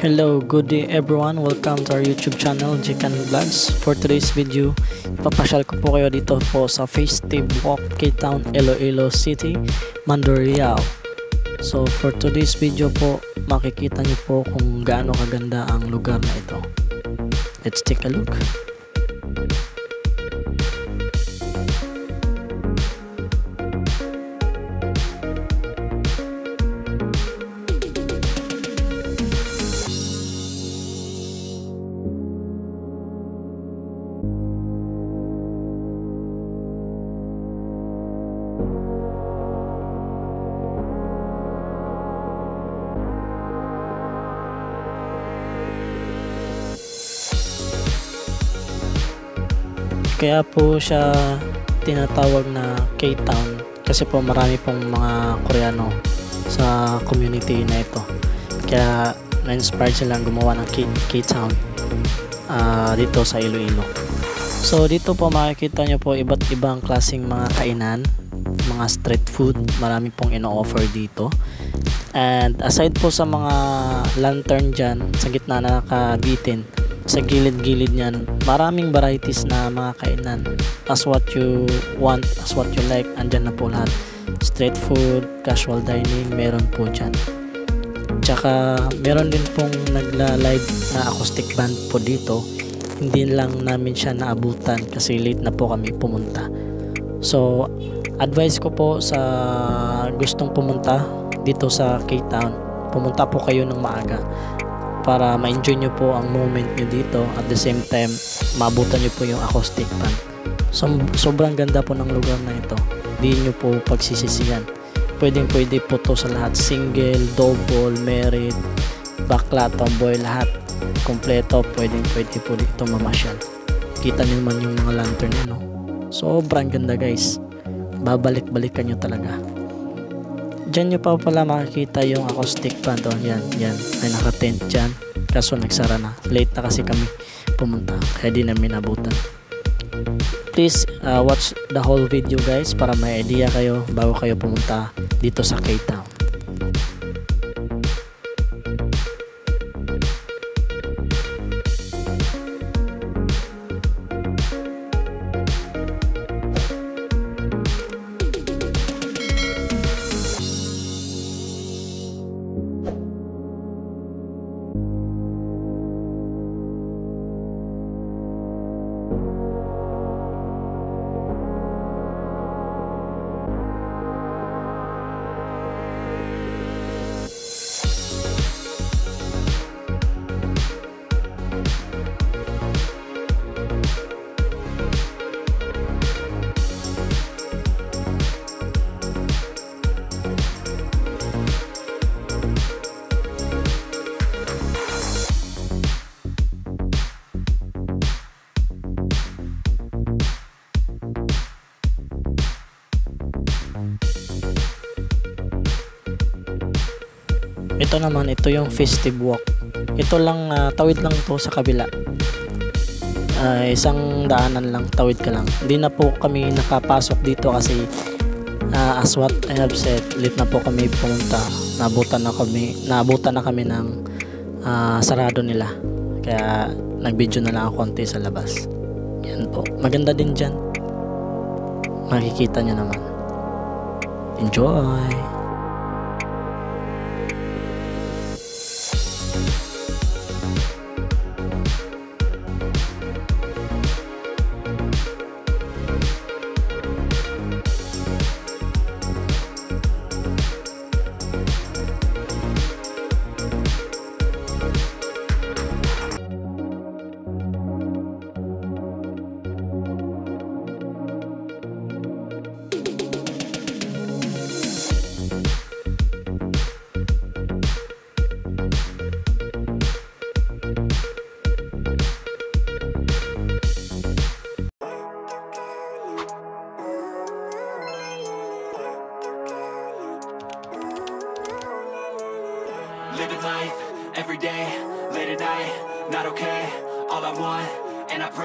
Hello, good day everyone. Welcome to our YouTube channel, Jikan Vlogs. For today's video, ipapasyal ko po kayo dito po sa Festive Walk, K-Town, Iloilo City, Mandurriao. So for today's video po, makikita niyo po kung gaano kaganda ang lugar na ito. Let's take a look. Kaya po siya tinatawag na K-Town kasi po marami pong mga Koreano sa community na ito. Kaya na-inspired silang gumawa ng K-Town dito sa Iloilo. So dito po makikita nyo po iba't ibang klaseng mga kainan, mga street food, marami pong ino-offer dito. And aside po sa mga lantern dyan sa gitna na nakabitin, sa gilid-gilid niyan, maraming varieties na mga kainan. As what you want, as what you like, andyan na po lahat. Street food, casual dining, meron po dyan. Tsaka meron din pong nagla-live na acoustic band po dito. Hindi lang namin siya naabutan kasi late na po kami pumunta. So advice ko po sa gustong pumunta dito sa K-Town, pumunta po kayo ng maaga para ma-enjoy nyo po ang moment nyo dito, at the same time maabutan nyo po yung acoustic band. So, sobrang ganda po ng lugar na ito, di nyo po pagsisisihan. Pwede po to sa lahat, single, double, married, bakla, tomboy, lahat kompleto, pwede po dito mamasyal. Kita nyo naman yung mga lantern nyo, no? Sobrang ganda guys, babalik-balikan nyo talaga. Diyan nyo pa pala makikita yung acoustic band. Oh, yan, may naka-tent dyan, kaso nagsara na, late na kasi kami pumunta kaya di namin nabutan. Please watch the whole video guys para may idea kayo bago kayo pumunta dito sa K-Town. Ito naman, ito yung Festive Walk. Ito lang, tawid lang to sa kabila. Isang daanan lang, tawid ka lang. Hindi na po kami nakapasok dito kasi as what I have said, late na po kami pumunta. Naabutan na kami ng sarado nila. Kaya nag-video na lang ako konti sa labas. Yan po. Maganda din dyan. Makikita nyo naman. Enjoy! Living life, every day, late at night, not okay. All I want, and I pray.